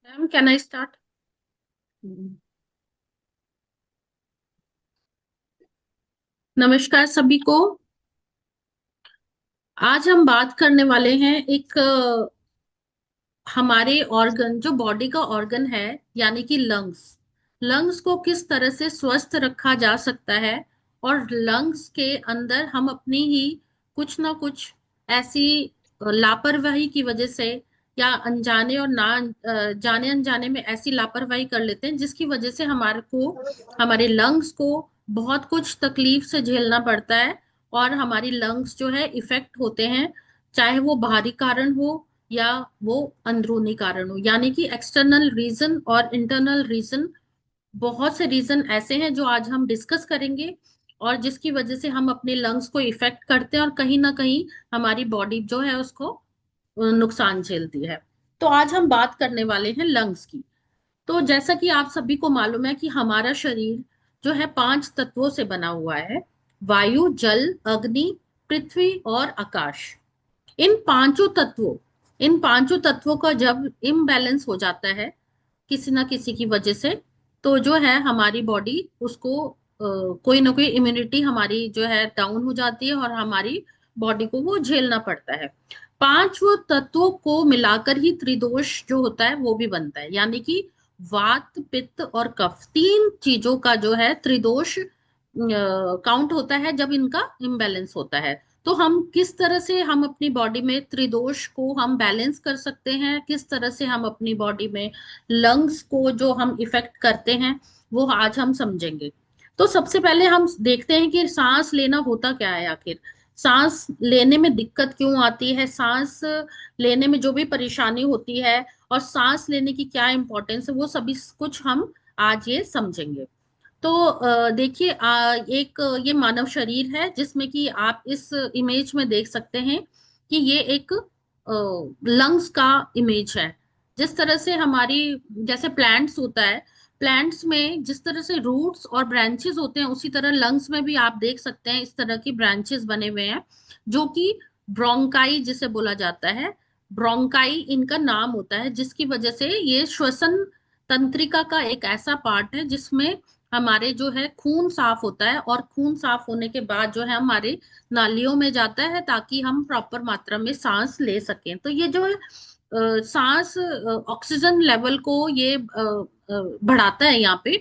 Ma'am can I start. नमस्कार सभी को। आज हम बात करने वाले हैं एक हमारे ऑर्गन जो बॉडी का ऑर्गन है, यानी कि लंग्स। लंग्स को किस तरह से स्वस्थ रखा जा सकता है, और लंग्स के अंदर हम अपनी ही कुछ ना कुछ ऐसी लापरवाही की वजह से या अनजाने और ना जाने अनजाने में ऐसी लापरवाही कर लेते हैं जिसकी वजह से हमारे को हमारे लंग्स को बहुत कुछ तकलीफ से झेलना पड़ता है। और हमारी लंग्स जो है इफेक्ट होते हैं, चाहे वो बाहरी कारण हो या वो अंदरूनी कारण हो, यानी कि एक्सटर्नल रीजन और इंटरनल रीजन। बहुत से रीजन ऐसे हैं जो आज हम डिस्कस करेंगे, और जिसकी वजह से हम अपने लंग्स को इफेक्ट करते हैं और कहीं ना कहीं हमारी बॉडी जो है उसको नुकसान झेलती है। तो आज हम बात करने वाले हैं लंग्स की। तो जैसा कि आप सभी को मालूम है कि हमारा शरीर जो है पांच तत्वों से बना हुआ है: वायु, जल, अग्नि, पृथ्वी और आकाश। इन पांचों तत्वों इन पांचों तत्वों का जब इम्बैलेंस हो जाता है किसी ना किसी की वजह से, तो जो है हमारी बॉडी उसको कोई ना कोई इम्यूनिटी हमारी जो है डाउन हो जाती है और हमारी बॉडी को वो झेलना पड़ता है। पांचों तत्वों को मिलाकर ही त्रिदोष जो होता है वो भी बनता है, यानी कि वात, पित्त और कफ, तीन चीजों का जो है त्रिदोष काउंट होता है जब इनका इम्बैलेंस होता है। तो हम किस तरह से हम अपनी बॉडी में त्रिदोष को हम बैलेंस कर सकते हैं, किस तरह से हम अपनी बॉडी में लंग्स को जो हम इफेक्ट करते हैं, वो आज हम समझेंगे। तो सबसे पहले हम देखते हैं कि सांस लेना होता क्या है आखिर। सांस लेने में दिक्कत क्यों आती है, सांस लेने में जो भी परेशानी होती है और सांस लेने की क्या इंपॉर्टेंस है, वो सभी कुछ हम आज ये समझेंगे। तो देखिए, एक ये मानव शरीर है जिसमें कि आप इस इमेज में देख सकते हैं कि ये एक लंग्स का इमेज है। जिस तरह से हमारी, जैसे प्लांट्स होता है, प्लांट्स में जिस तरह से रूट्स और ब्रांचेस होते हैं, उसी तरह लंग्स में भी आप देख सकते हैं इस तरह की ब्रांचेस बने हुए हैं, जो कि ब्रोंकाई जिसे बोला जाता है। ब्रोंकाई इनका नाम होता है, जिसकी वजह से ये श्वसन तंत्रिका का एक ऐसा पार्ट है जिसमें हमारे जो है खून साफ होता है, और खून साफ होने के बाद जो है हमारे नालियों में जाता है ताकि हम प्रॉपर मात्रा में सांस ले सकें। तो ये जो है सांस ऑक्सीजन लेवल को ये बढ़ाता है यहाँ पे।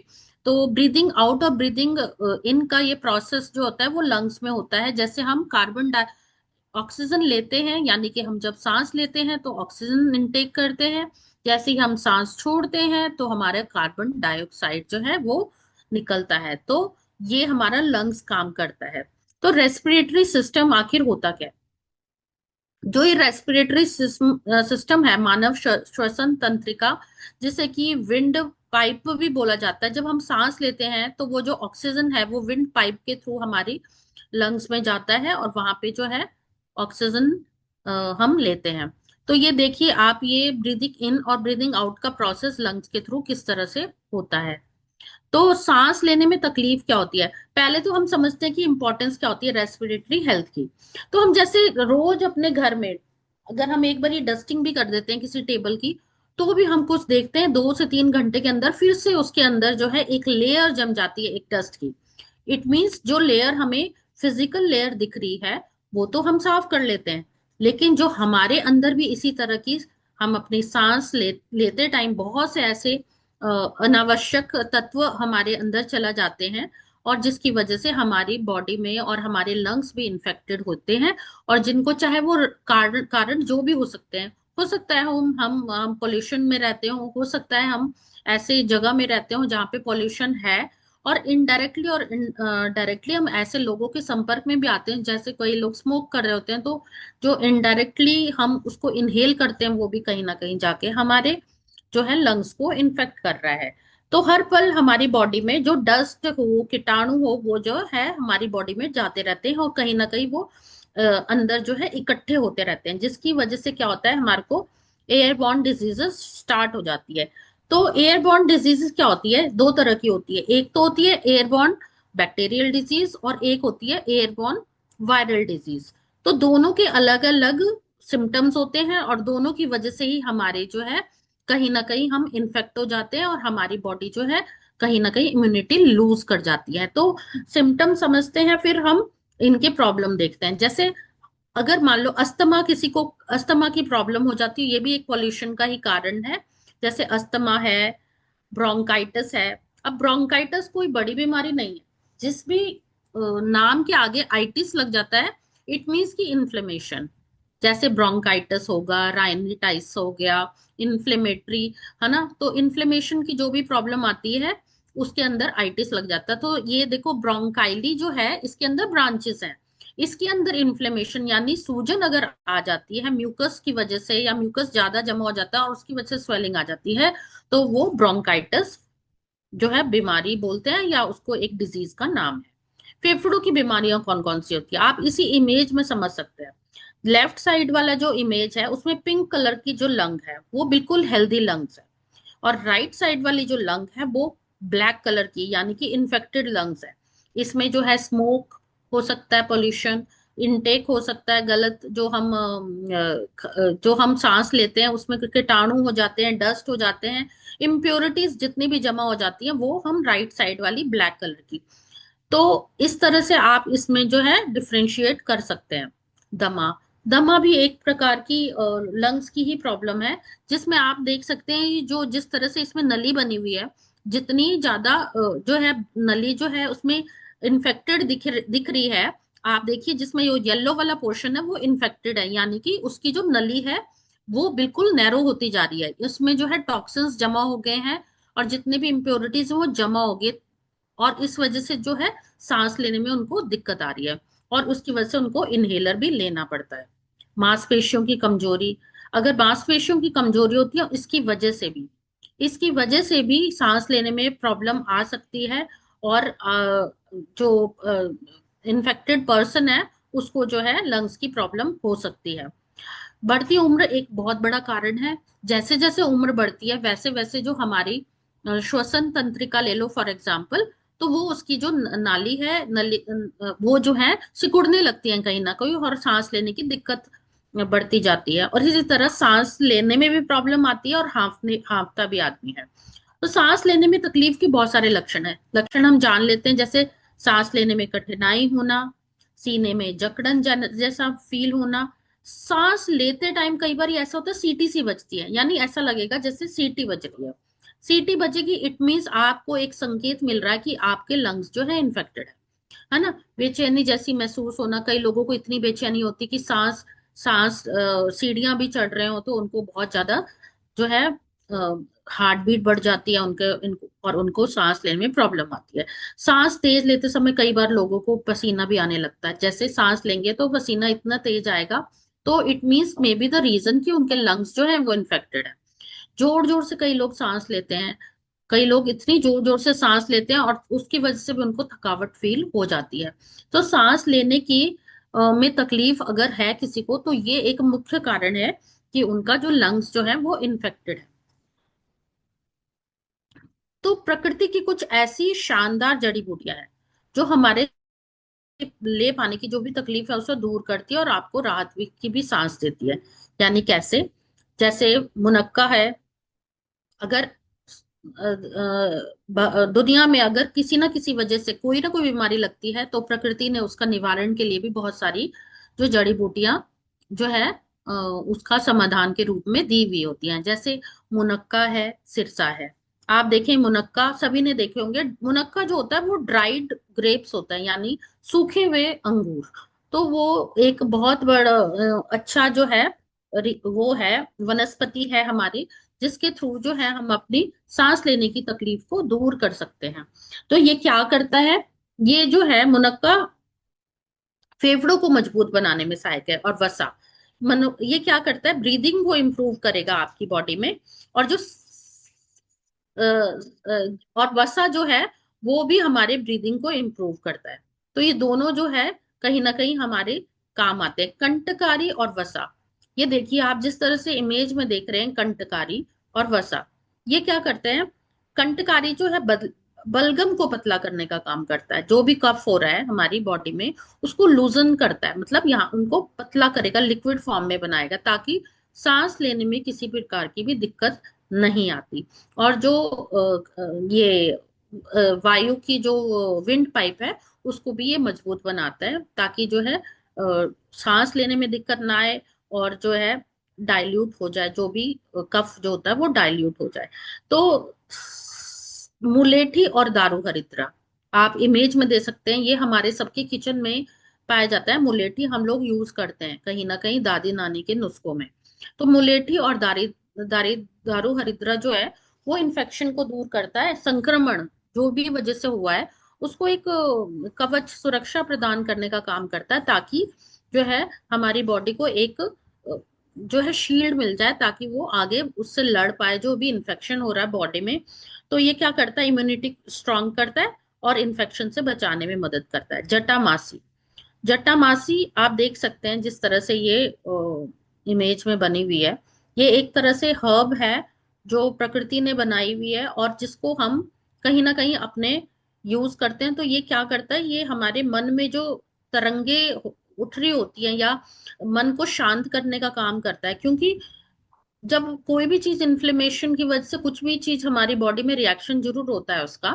तो ब्रीदिंग आउट और ब्रीदिंग इन का ये प्रोसेस जो होता है वो लंग्स में होता है। जैसे हम ऑक्सीजन लेते हैं, यानी कि हम जब सांस लेते हैं तो ऑक्सीजन इनटेक करते हैं। जैसे ही हम सांस छोड़ते हैं तो हमारे कार्बन डाइऑक्साइड जो है वो निकलता है। तो ये हमारा लंग्स काम करता है। तो रेस्पिरेटरी सिस्टम आखिर होता क्या है? जो ये रेस्पिरेटरी सिस्टम है, मानव श्वसन तंत्रिका, जिसे कि विंड पाइप भी बोला जाता है। जब हम सांस लेते हैं तो वो जो ऑक्सीजन है वो विंड पाइप के थ्रू हमारी लंग्स में जाता है, और वहां पे जो है ऑक्सीजन हम लेते हैं। तो ये देखिए आप, ये ब्रीदिंग इन और ब्रीदिंग आउट का प्रोसेस लंग्स के थ्रू किस तरह से होता है। तो सांस लेने में तकलीफ क्या होती है, पहले तो हम समझते हैं कि इंपॉर्टेंस क्या होती है रेस्पिरेटरी हेल्थ की। तो हम जैसे रोज अपने घर में अगर हम एक बार डस्टिंग भी कर देते हैं किसी टेबल की, तो भी हम कुछ देखते हैं 2 से 3 घंटे के अंदर फिर से उसके अंदर जो है एक लेयर जम जाती है एक डस्ट की। इट मीन्स जो लेयर हमें फिजिकल लेयर दिख रही है वो तो हम साफ कर लेते हैं, लेकिन जो हमारे अंदर भी इसी तरह की, हम अपनी सांस लेते टाइम बहुत से ऐसे अनावश्यक तत्व हमारे अंदर चला जाते हैं, और जिसकी वजह से हमारी बॉडी में और हमारे लंग्स भी इन्फेक्टेड होते हैं। और जिनको चाहे वो कारण कारण जो भी हो सकते हैं, हो सकता है हम पोल्यूशन में रहते हो सकता है हम ऐसे जगह में रहते हो जहाँ पे पोल्यूशन है, और इनडायरेक्टली और डायरेक्टली हम ऐसे लोगों के संपर्क में भी आते हैं। जैसे कई लोग स्मोक कर रहे होते हैं, तो जो इनडायरेक्टली हम उसको इनहेल करते हैं वो भी कहीं ना कहीं जाके हमारे जो है लंग्स को इन्फेक्ट कर रहा है। तो हर पल हमारी बॉडी में जो डस्ट हो, कीटाणु हो, वो जो है हमारी बॉडी में जाते रहते हैं, और कहीं ना कहीं वो अंदर जो है इकट्ठे होते रहते हैं, जिसकी वजह से क्या होता है, हमारे को एयरबॉर्न डिजीजेस स्टार्ट हो जाती है। तो एयरबॉर्न डिजीजेस क्या होती है, दो तरह की होती है। एक तो होती है एयरबॉर्न बैक्टीरियल डिजीज, और एक होती है एयरबॉर्न वायरल डिजीज। तो दोनों के अलग अलग सिम्टम्स होते हैं, और दोनों की वजह से ही हमारे जो है कहीं ना कहीं हम इन्फेक्ट हो जाते हैं और हमारी बॉडी जो है कहीं ना कहीं इम्यूनिटी लूज कर जाती है। तो सिम्टम समझते हैं, फिर हम इनके प्रॉब्लम देखते हैं। जैसे अगर मान लो अस्थमा, किसी को अस्थमा की प्रॉब्लम हो जाती है, ये भी एक पॉल्यूशन का ही कारण है। जैसे अस्थमा है, ब्रोंकाइटिस है। अब ब्रोंकाइटिस कोई बड़ी बीमारी नहीं है। जिस भी नाम के आगे आइटिस लग जाता है, इट मीन्स की इन्फ्लेमेशन। जैसे ब्रोंकाइटिस होगा, राइनिटाइस हो गया, इन्फ्लेमेटरी, है ना। तो इन्फ्लेमेशन की जो भी प्रॉब्लम आती है उसके अंदर आइटिस लग जाता है। तो ये देखो, ब्रोंकाइली जो है इसके अंदर ब्रांचेस हैं, इसके अंदर इन्फ्लेमेशन यानी सूजन अगर आ जाती है म्यूकस की वजह से, या म्यूकस ज्यादा जमा हो जाता है और उसकी वजह से स्वेलिंग आ जाती है, तो वो ब्रोंकाइटिस जो है बीमारी बोलते हैं, या उसको एक डिजीज का नाम है। फेफड़ों की बीमारियां कौन कौन सी होती है, आप इसी इमेज में समझ सकते हैं। लेफ्ट साइड वाला जो इमेज है उसमें पिंक कलर की जो लंग है वो बिल्कुल हेल्दी लंग्स है, और राइट साइड वाली जो लंग है वो ब्लैक कलर की यानी कि इन्फेक्टेड लंग्स है। इसमें जो है स्मोक हो सकता है, पोल्यूशन इनटेक हो सकता है गलत, जो हम सांस लेते हैं उसमें कीटाणु हो जाते हैं, डस्ट हो जाते हैं, इम्प्योरिटीज जितनी भी जमा हो जाती हैं वो हम राइट साइड वाली ब्लैक कलर की। तो इस तरह से आप इसमें जो है डिफ्रेंशिएट कर सकते हैं। दमा, दमा भी एक प्रकार की लंग्स की ही प्रॉब्लम है, जिसमें आप देख सकते हैं ये जो जिस तरह से इसमें नली बनी हुई है, जितनी ज्यादा जो है नली जो है उसमें इन्फेक्टेड दिख रही है। आप देखिए जिसमें ये येलो वाला पोर्शन है वो इन्फेक्टेड है, यानी कि उसकी जो नली है वो बिल्कुल नैरो होती जा रही है, उसमें जो है टॉक्सिन्स जमा हो गए हैं और जितने भी इम्प्योरिटीज है वो जमा हो गए, और इस वजह से जो है सांस लेने में उनको दिक्कत आ रही है, और उसकी वजह से उनको इनहेलर भी लेना पड़ता है। मांसपेशियों की कमजोरी, अगर मांसपेशियों की कमजोरी होती है इसकी वजह से भी सांस लेने में प्रॉब्लम आ सकती है, और जो इन्फेक्टेड पर्सन है उसको जो है लंग्स की प्रॉब्लम हो सकती है। बढ़ती उम्र एक बहुत बड़ा कारण है। जैसे जैसे उम्र बढ़ती है वैसे वैसे जो हमारी श्वसन तंत्रिका ले लो फॉर एग्जाम्पल, तो वो उसकी जो नाली है वो जो है सिकुड़ने लगती है कहीं ना कहीं, और सांस लेने की दिक्कत बढ़ती जाती है। और इसी तरह सांस लेने में भी प्रॉब्लम आती है और हाँफता भी आदमी है। तो सांस लेने में तकलीफ के बहुत सारे लक्षण हम जान लेते हैं। जैसे सांस लेने में कठिनाई होना, सीने में जकड़न जैसा फील होना, सांस लेते टाइम कई बार ऐसा होता है सीटी सी बजती है, यानी ऐसा लगेगा जैसे सीटी बज रही है। सीटी बजेगी इट मीन्स आपको एक संकेत मिल रहा है कि आपके लंग्स जो है इन्फेक्टेड है ना। बेचैनी जैसी महसूस होना, कई लोगों को इतनी बेचैनी होती कि सांस सांस सीढ़ियां भी चढ़ रहे हो तो उनको बहुत ज्यादा जो है हार्ट बीट बढ़ जाती है और उनको सांस लेने में प्रॉब्लम आती है। सांस तेज लेते समय कई बार लोगों को पसीना भी आने लगता है, जैसे सांस लेंगे तो पसीना इतना तेज आएगा, तो it means may be the reason कि उनके लंग्स जो है वो इन्फेक्टेड है। जोर जोर से कई लोग सांस लेते हैं, कई लोग इतनी जोर जोर से सांस लेते हैं और उसकी वजह से भी उनको थकावट फील हो जाती है। तो सांस लेने की में तकलीफ अगर है किसी को, तो ये एक मुख्य कारण है कि उनका जो लंग्स जो है वो इन्फेक्टेड है। तो प्रकृति की कुछ ऐसी शानदार जड़ी बूटियां हैं जो हमारे ले पाने की जो भी तकलीफ है उसे दूर करती है और आपको राहत की भी सांस देती है। यानी कैसे? जैसे मुनक्का है। अगर दुनिया में अगर किसी ना किसी वजह से कोई ना कोई बीमारी लगती है, तो प्रकृति ने उसका निवारण के लिए भी बहुत सारी जो जड़ी बूटियां जो है उसका समाधान के रूप में दी हुई होती हैं। जैसे मुनक्का है, सिरसा है। आप देखें मुनक्का, सभी ने देखे होंगे, मुनक्का जो होता है वो ड्राइड ग्रेप्स होता है, यानी सूखे हुए अंगूर। तो वो एक बहुत बड़ा अच्छा जो है वो है वनस्पति है हमारी, जिसके थ्रू जो है हम अपनी सांस लेने की तकलीफ को दूर कर सकते हैं। तो ये क्या करता है? ये जो है मुनक्का फेफड़ों को मजबूत बनाने में सहायक है। और वसा, मनो ये क्या करता है? ब्रीदिंग को इम्प्रूव करेगा आपकी बॉडी में। और और वसा जो है वो भी हमारे ब्रीदिंग को इम्प्रूव करता है। तो ये दोनों जो है कहीं ना कहीं हमारे काम आते हैं। कंटकारी और वसा, ये देखिए आप जिस तरह से इमेज में देख रहे हैं, कंटकारी और वसा ये क्या करते हैं? कंटकारी जो है बलगम को पतला करने का काम करता है। जो भी कफ हो रहा है हमारी बॉडी में उसको लूजन करता है, मतलब यहाँ उनको पतला करेगा, लिक्विड फॉर्म में बनाएगा, ताकि सांस लेने में किसी प्रकार की भी दिक्कत नहीं आती। और जो ये वायु की जो विंड पाइप है उसको भी ये मजबूत बनाता है, ताकि जो है सांस लेने में दिक्कत ना आए, और जो है डाइल्यूट हो जाए, जो भी कफ जो होता है वो डाइल्यूट हो जाए। तो मुलेठी और दारू हरिद्रा आप इमेज में दे सकते हैं, ये हमारे सबके किचन में पाया जाता है। मुलेठी हम लोग यूज करते हैं कहीं ना कहीं दादी नानी के नुस्खों में। तो मुलेठी और दारी दारू हरिद्रा जो है वो इन्फेक्शन को दूर करता है, संक्रमण जो भी वजह से हुआ है उसको एक कवच सुरक्षा प्रदान करने का काम करता है, ताकि जो है हमारी बॉडी को एक जो है शील्ड मिल जाए, ताकि वो आगे उससे लड़ पाए जो भी इन्फेक्शन हो रहा है बॉडी में। तो ये क्या करता है, इम्यूनिटी स्ट्रांग करता है और इन्फेक्शन से बचाने में मदद करता है। जटामासी, जटामासी आप देख सकते हैं जिस तरह से ये इमेज में बनी हुई है, ये एक तरह से हर्ब है जो प्रकृति ने बनाई हुई है, और जिसको हम कहीं ना कहीं अपने यूज करते हैं। तो ये क्या करता है, ये हमारे मन में जो तरंगे उठ रही होती हैं या मन को शांत करने का काम करता है। क्योंकि जब कोई भी चीज इन्फ्लेमेशन की वजह से कुछ भी चीज हमारी बॉडी में रिएक्शन जरूर होता है उसका,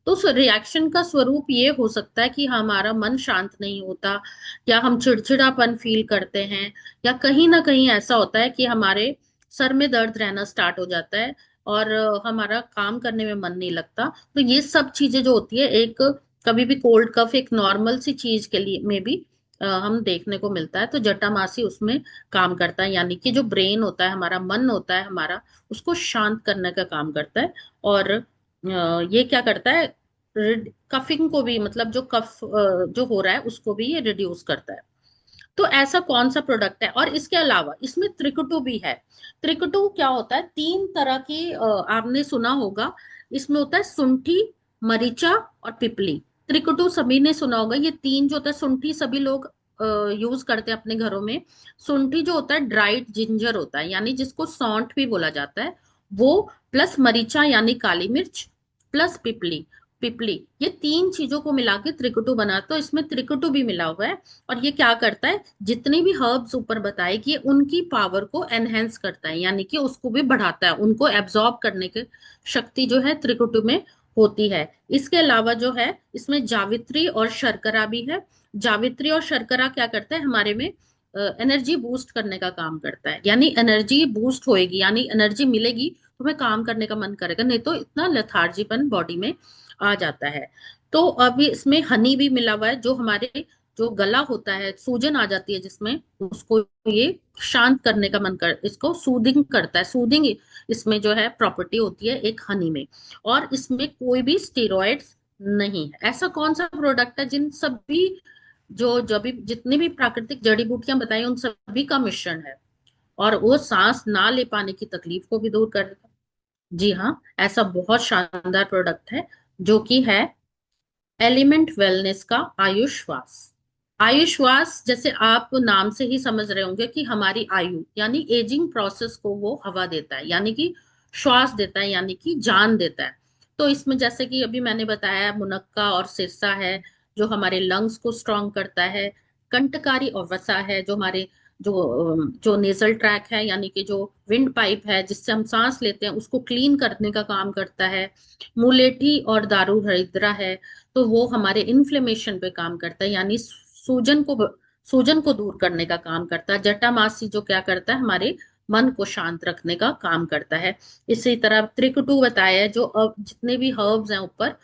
तो उस रिएक्शन का स्वरूप ये हो सकता है कि हमारा मन शांत नहीं होता, या हम चिड़चिड़ापन फील करते हैं, या कहीं ना कहीं ऐसा होता है कि हमारे सर में दर्द रहना स्टार्ट हो जाता है, और हमारा काम करने में मन नहीं लगता। तो ये सब चीजें जो होती है, एक कभी भी कोल्ड कफ एक नॉर्मल सी चीज के लिए में भी हम देखने को मिलता है। तो जटामासी उसमें काम करता है, यानी कि जो ब्रेन होता है हमारा, मन होता है हमारा, उसको शांत करने का काम करता है। और ये क्या करता है, कफिंग को भी, मतलब जो कफ जो हो रहा है उसको भी ये रिड्यूस करता है। तो ऐसा कौन सा प्रोडक्ट है, और इसके अलावा इसमें त्रिकुटु भी है। त्रिकुटु क्या होता है, तीन तरह की आपने सुना होगा, इसमें होता है सुंठी, मरीचा और पिपली। त्रिकुटु सभी ने सुना होगा, ये तीन जो होता है, सुंठी सभी लोग यूज करते हैं अपने घरों में। सुंठी जो होता है ड्राइड जिंजर होता है, यानी जिसको सौंठ भी बोला जाता है, वो, प्लस मरीचा यानी काली मिर्च, प्लस पिपली, पिपली, ये तीन चीजों को मिला के त्रिकुटु बना, तो इसमें त्रिकुटु भी मिला हुआ है। और ये क्या करता है, जितनी भी हर्ब्स ऊपर बताए कि उनकी पावर को एनहेंस करता है, यानी कि उसको भी बढ़ाता है, उनको एब्जॉर्ब करने की शक्ति जो है त्रिकुटु में होती है। इसके अलावा जो है इसमें जावित्री और शर्करा भी है। जावित्री और शर्करा क्या करता है, हमारे में एनर्जी बूस्ट करने का काम करता है, यानी एनर्जी बूस्ट होएगी, यानी एनर्जी मिलेगी तो हमें काम करने का मन करेगा, नहीं तो इतना लेथार्जीपन बॉडी में आ जाता है। तो अभी इसमें हनी भी मिला हुआ है, जो हमारे जो गला होता है, सूजन आ जाती है जिसमें, उसको ये शांत करने का मन कर, इसको सूदिंग करता है, सूदिंग इसमें जो है प्रॉपर्टी होती है एक हनी में। और इसमें कोई भी स्टेरॉइड्स नहीं है। ऐसा कौन सा प्रोडक्ट है जिन सभी जो जब भी जितनी भी प्राकृतिक जड़ी बूटियां बताई उन सभी का मिश्रण है, और वो सांस ना ले पाने की तकलीफ को भी दूर कर। जी हाँ, ऐसा बहुत शानदार प्रोडक्ट है जो कि है एलिमेंट वेलनेस का आयुश्वास। आयुश्वास जैसे आप नाम से ही समझ रहे होंगे कि हमारी आयु यानी एजिंग प्रोसेस को वो हवा देता है, यानी कि श्वास देता है, यानी कि जान देता है। तो इसमें जैसे कि अभी मैंने बताया, मुनक्का और सिरसा है जो हमारे लंग्स को स्ट्रांग करता है। कंटकारी और वसा है जो हमारे जो नेजल ट्रैक है, यानी कि जो विंड पाइप है जिससे हम सांस लेते हैं, उसको क्लीन करने का काम करता है। मुलेठी और दारू हरिद्रा है, तो वो हमारे इन्फ्लेमेशन पे काम करता है, यानी सूजन को दूर करने का काम करता है। जटामासी जो क्या करता है, हमारे मन को शांत रखने का काम करता है। इसी तरह त्रिकुटु बताया है जो अब जितने भी हर्ब्स हैं ऊपर,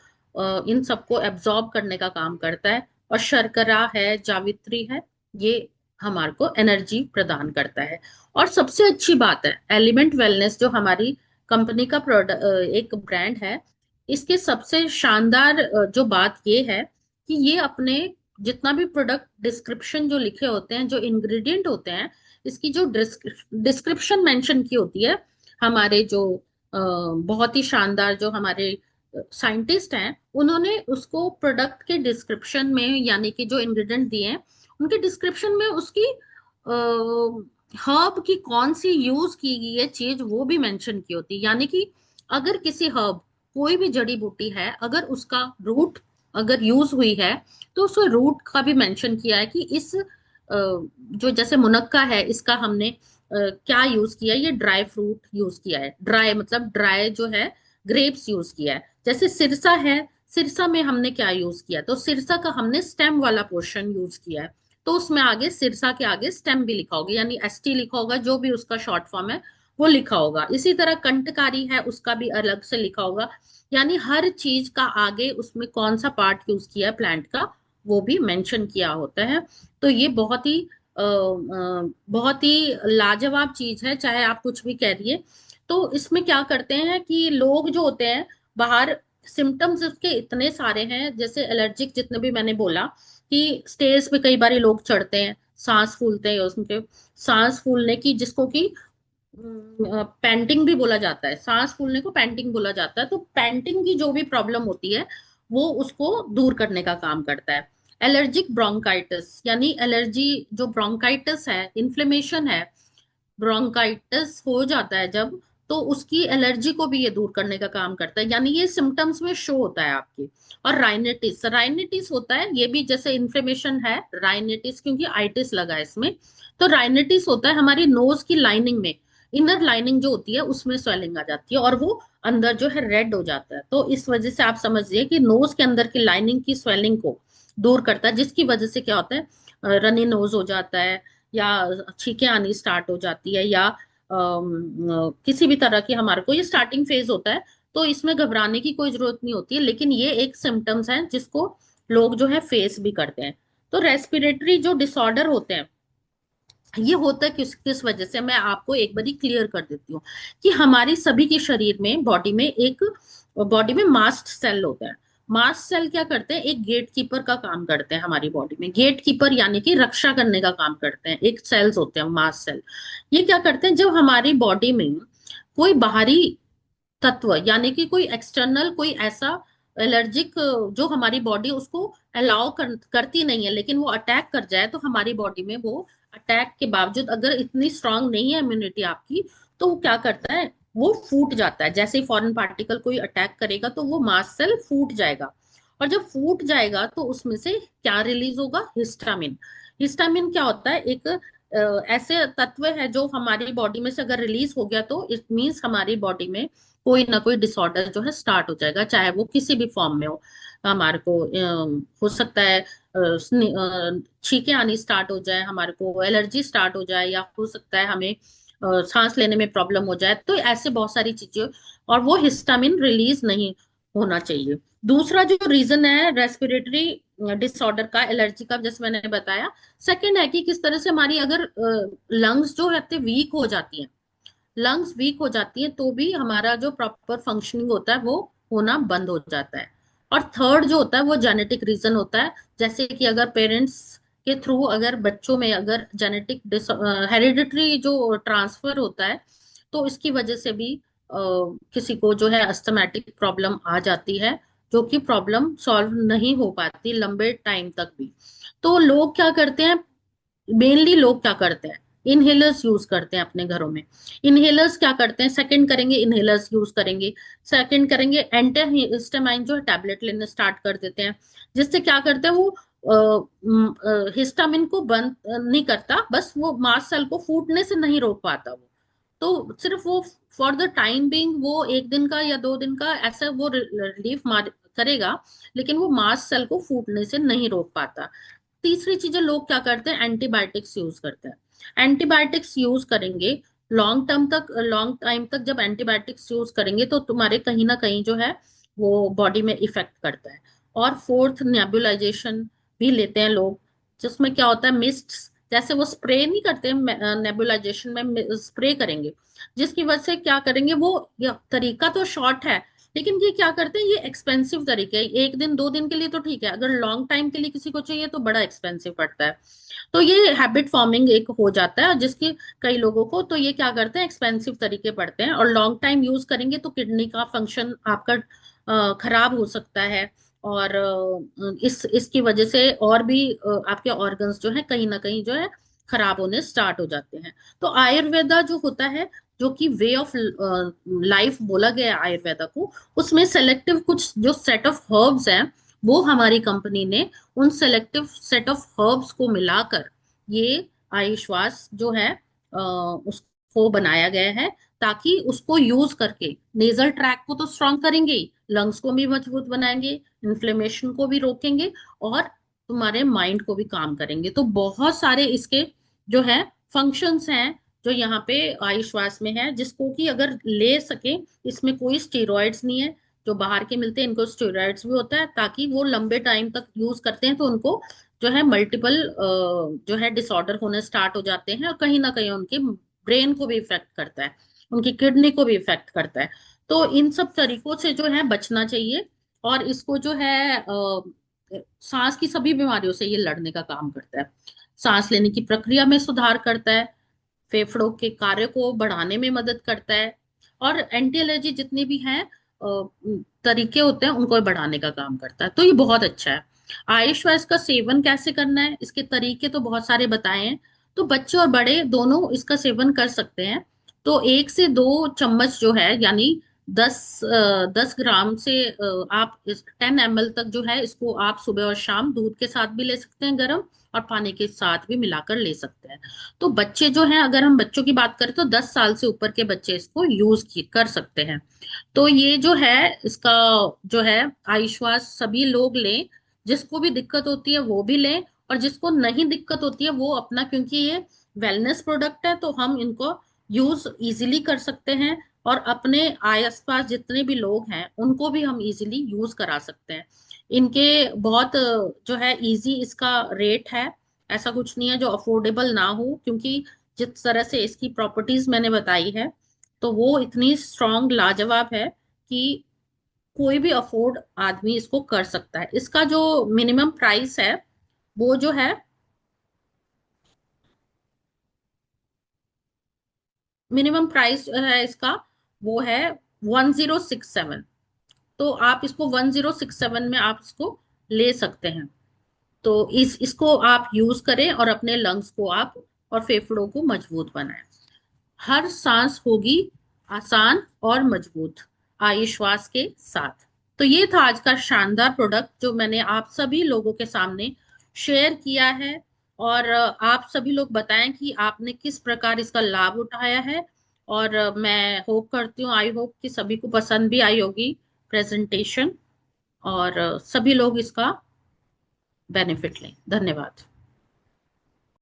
इन सबको एब्जॉर्ब करने का काम करता है। और शर्करा है, जावित्री है, ये हमारे को एनर्जी प्रदान करता है। और सबसे अच्छी बात है, एलिमेंट वेलनेस जो हमारी कंपनी का प्रोडक्ट एक ब्रांड है, इसके सबसे शानदार जो बात ये है कि ये अपने जितना भी प्रोडक्ट डिस्क्रिप्शन जो लिखे होते हैं, जो इंग्रेडिएंट होते हैं, इसकी जो डिस्क्रिप्शन मेंशन की होती है, हमारे जो बहुत ही शानदार जो हमारे साइंटिस्ट हैं, उन्होंने उसको प्रोडक्ट के डिस्क्रिप्शन में, यानी कि जो इंग्रेडिएंट दिए हैं उनके डिस्क्रिप्शन में, उसकी हर्ब की कौन सी यूज की गई है चीज वो भी मेंशन की होती है। यानी कि अगर किसी हर्ब, कोई भी जड़ी बूटी है, अगर उसका रूट अगर यूज हुई है, तो उस रूट का भी मेंशन किया है कि इस जो जैसे मुनक्का है, इसका हमने क्या यूज किया है, ये ड्राई फ्रूट यूज किया है। ड्राई मतलब ड्राई जो है ग्रेप्स यूज किया है। जैसे सिरसा है, सिरसा में हमने क्या यूज किया, तो सिरसा का हमने स्टेम वाला पोर्शन यूज किया है। तो उसमें आगे सिरसा के आगे स्टेम भी लिखा होगा, यानी एसटी लिखा होगा, जो भी उसका शॉर्ट फॉर्म है वो लिखा होगा। इसी तरह कंटकारी है, उसका भी अलग से लिखा होगा। यानी हर चीज का आगे उसमें कौन सा पार्ट यूज किया है प्लांट का, वो भी मेंशन किया होता है। तो ये बहुत ही लाजवाब चीज है, चाहे आप कुछ भी कह दिए। तो इसमें क्या करते हैं कि लोग जो होते हैं बाहर, सिम्टम्स इसके इतने सारे हैं, जैसे एलर्जिक जितने भी मैंने बोला, कि स्टेज पे कई बार लोग चढ़ते हैं, सांस फूलते हैं उसके, सांस फूलने की, जिसको कि पैंटिंग भी बोला जाता है, सांस फूलने को पैंटिंग बोला जाता है। तो पैंटिंग की जो भी प्रॉब्लम होती है वो उसको दूर करने का काम करता है। एलर्जिक ब्रोंकाइटिस, यानी एलर्जी जो ब्रोंकाइटिस है, इन्फ्लेमेशन है, ब्रोंकाइटिस हो जाता है जब, तो उसकी एलर्जी को भी ये दूर करने का काम करता है, यानी ये सिम्टम्स में शो होता है आपकी। और राइनेटिस, राइनेटिस होता है ये भी, जैसे इन्फ्लेमेशन है, राइनेटिस क्योंकि आइटिस लगा है इसमें। तो राइनेटिस होता है हमारी नोज की लाइनिंग में, इनर लाइनिंग जो होती है उसमें स्वेलिंग आ जाती है, और वो अंदर जो है रेड हो जाता है। तो इस वजह से आप समझिए कि नोज के अंदर की लाइनिंग की स्वेलिंग को दूर करता है, जिसकी वजह से क्या होता है, रनी नोज हो जाता है, या छींकें आनी स्टार्ट हो जाती है, या किसी भी तरह की हमारे को, ये स्टार्टिंग फेज होता है। तो इसमें घबराने की कोई जरूरत नहीं होती है, लेकिन ये एक सिम्टम्स हैं जिसको लोग जो है फेस भी करते हैं। तो रेस्पिरेटरी जो डिसऑर्डर होते हैं, ये होता है किस किस वजह से, मैं आपको एक बारी क्लियर कर देती हूँ कि हमारी सभी के शरीर में, बॉडी में मास्ट सेल होता है। मास्ट सेल क्या करते हैं, एक गेट कीपर का काम करते हैं हमारी बॉडी में। गेट कीपर यानी कि रक्षा करने का काम करते हैं, एक सेल्स होते हैं मास्ट सेल। ये क्या करते हैं, जब हमारी बॉडी में कोई बाहरी तत्व, यानी कि कोई एक्सटर्नल, कोई ऐसा एलर्जिक, जो हमारी बॉडी उसको करती नहीं है, लेकिन वो अटैक कर जाए, तो हमारी बॉडी में वो अटैक के बावजूद, अगर इतनी स्ट्रांग नहीं है इम्यूनिटी आपकी, तो वो क्या करता है, वो फूट जाता है। जैसे ही फॉरेन पार्टिकल कोई अटैक करेगा तो वो मास्ट सेल फूट जाएगा। और जब फूट जाएगा तो उसमें से क्या रिलीज होगा, हिस्टामिन। हिस्टामिन क्या होता है, एक ऐसे तत्व है जो हमारी बॉडी में से अगर रिलीज हो गया तो इट मीन्स हमारी बॉडी में कोई ना कोई डिसऑर्डर जो है स्टार्ट हो जाएगा, चाहे वो किसी भी फॉर्म में हो। हमारे को हो सकता है छींकें आनी स्टार्ट हो जाए, हमारे को एलर्जी स्टार्ट हो जाए, या हो सकता है हमें सांस लेने में प्रॉब्लम हो जाए। तो ऐसे बहुत सारी चीजें, और वो हिस्टामिन रिलीज नहीं होना चाहिए। दूसरा जो रीजन है रेस्पिरेटरी डिसऑर्डर का, एलर्जी का, जैसे मैंने बताया। सेकंड है कि किस तरह से हमारी अगर लंग्स जो है वीक हो जाती हैं, लंग्स वीक हो जाती हैं, तो भी हमारा जो प्रॉपर फंक्शनिंग होता है वो होना बंद हो जाता है। और थर्ड जो होता है वो जेनेटिक रीजन होता है, जैसे कि अगर पेरेंट्स के थ्रू, अगर बच्चों में अगर जेनेटिक हेरिडिटरी जो ट्रांसफर होता है, तो इसकी वजह से भी किसी को जो है अस्थमेटिक प्रॉब्लम आ जाती है, जो कि प्रॉब्लम सॉल्व नहीं हो पाती लंबे टाइम तक भी। तो लोग क्या करते हैं, मेनली लोग क्या करते हैं, इनहेलर्स यूज करते हैं अपने घरों में। इनहेलर्स क्या करते हैं, सेकंड करेंगे इनहेलर्स यूज करेंगे, सेकंड करेंगे एंटीहिस्टामाइन जो है टैबलेट लेने स्टार्ट कर देते हैं, जिससे क्या करते हैं, वो हिस्टामिन को बंद नहीं करता, बस वो मास्ट सेल को फूटने से नहीं रोक पाता वो। तो सिर्फ वो फॉर द टाइम बीइंग वो एक दिन का या दो दिन का ऐसा वो रिलीफ मार करेगा, लेकिन वो मास्ट सेल को फूटने से नहीं रोक पाता। तीसरी चीजें लोग क्या करते हैं, एंटीबायोटिक्स यूज करते हैं। एंटीबायोटिक्स यूज करेंगे लॉन्ग टाइम तक जब एंटीबायोटिक्स यूज करेंगे, तो तुम्हारे कहीं ना कहीं जो है वो बॉडी में इफेक्ट करता है। और फोर्थ, नेबुलाइजेशन भी लेते हैं लोग, जिसमें क्या होता है, मिस्ट, जैसे वो स्प्रे नहीं करते, नेबुलाइजेशन में स्प्रे करेंगे, जिसकी वजह से क्या करेंगे वो, तरीका तो शॉर्ट है, लेकिन ये क्या करते हैं, ये एक्सपेंसिव तरीके है। एक दिन दो दिन के लिए तो ठीक है, अगर लॉन्ग टाइम के लिए किसी को चाहिए तो बड़ा एक्सपेंसिव पड़ता है। तो ये हैबिट फॉर्मिंग एक हो जाता है, जिसके कई लोगों को, तो ये क्या करते हैं, एक्सपेंसिव तरीके पड़ते हैं, और लॉन्ग टाइम यूज करेंगे तो किडनी का फंक्शन आपका खराब हो सकता है। और इसकी वजह से और भी आपके ऑर्गन्स जो है कहीं ना कहीं जो है खराब होने स्टार्ट हो जाते हैं। तो आयुर्वेदा जो होता है, जो कि वे ऑफ लाइफ बोला गया है आयुर्वेदा को, उसमें सेलेक्टिव कुछ जो सेट ऑफ हर्ब्स हैं, वो हमारी कंपनी ने उन सेलेक्टिव सेट ऑफ हर्ब्स को मिलाकर ये आयुश्वास जो है उसको बनाया गया है, ताकि उसको यूज करके नेजल ट्रैक को तो स्ट्रांग करेंगे ही, लंग्स को भी मजबूत बनाएंगे, इन्फ्लेमेशन को भी रोकेंगे, और तुम्हारे माइंड को भी काम करेंगे। तो बहुत सारे इसके जो है फंक्शंस हैं जो यहाँ पे आयुष्वास में है, जिसको कि अगर ले सके, इसमें कोई स्टेरॉइड्स नहीं है। जो बाहर के मिलते हैं इनको स्टेरॉइड्स भी होता है, ताकि वो लंबे टाइम तक यूज करते हैं तो उनको जो है मल्टीपल जो है डिसऑर्डर होने स्टार्ट हो जाते हैं, और कहीं ना कहीं उनके ब्रेन को भी इफेक्ट करता है, उनकी किडनी को भी इफेक्ट करता है। तो इन सब तरीकों से जो है बचना चाहिए। और इसको जो है सांस की सभी बीमारियों से ये लड़ने का काम करता है। सांस लेने की प्रक्रिया में सुधार करता है, फेफड़ों के कार्य को बढ़ाने में मदद करता है, और एंटी एलर्जी जितनी भी हैं तरीके होते हैं उनको बढ़ाने का काम करता है। तो ये बहुत अच्छा है। आयुष वाइस का सेवन कैसे करना है, इसके तरीके तो बहुत सारे बताए हैं। तो बच्चे और बड़े दोनों इसका सेवन कर सकते हैं। तो 1 से 2 चम्मच जो है, यानी 10 ग्राम से आप 10 ml तक जो है, इसको आप सुबह और शाम दूध के साथ भी ले सकते हैं गर्म, और पानी के साथ भी मिलाकर ले सकते हैं। तो बच्चे जो हैं, अगर हम बच्चों की बात करें तो 10 साल से ऊपर के बच्चे इसको कर सकते हैं। तो ये जो है इसका जो है आयुष्वास सभी लोग लें, जिसको भी दिक्कत होती है वो भी लें, और जिसको नहीं दिक्कत होती है वो अपना, क्योंकि ये वेलनेस प्रोडक्ट है तो हम इनको यूज इजीली कर सकते हैं, और अपने आसपास जितने भी लोग हैं उनको भी हम इजीली यूज करा सकते हैं। इनके बहुत जो है इजी इसका रेट है। ऐसा कुछ नहीं है जो अफोर्डेबल ना हो, क्योंकि जिस तरह से इसकी प्रॉपर्टीज मैंने बताई है, तो वो इतनी स्ट्रांग लाजवाब है कि कोई भी अफोर्ड आदमी इसको कर सकता है। इसका जो मिनिमम प्राइस है वो जो है, मिनिमम प्राइस है इसका, वो है 1067। तो आप इसको 1067 में आप इसको ले सकते हैं। तो इसको आप यूज करें और अपने लंग्स को आप और फेफड़ों को मजबूत बनाएं। हर सांस होगी आसान और मजबूत आयुश्वास के साथ। तो ये था आज का शानदार प्रोडक्ट जो मैंने आप सभी लोगों के सामने शेयर किया है। और आप सभी लोग बताएं कि आपने किस प्रकार इसका लाभ उठाया है। और मैं होप करती हूँ, आई होप कि सभी को पसंद भी आई होगी प्रेजेंटेशन, और सभी लोग इसका बेनिफिट लें। धन्यवाद।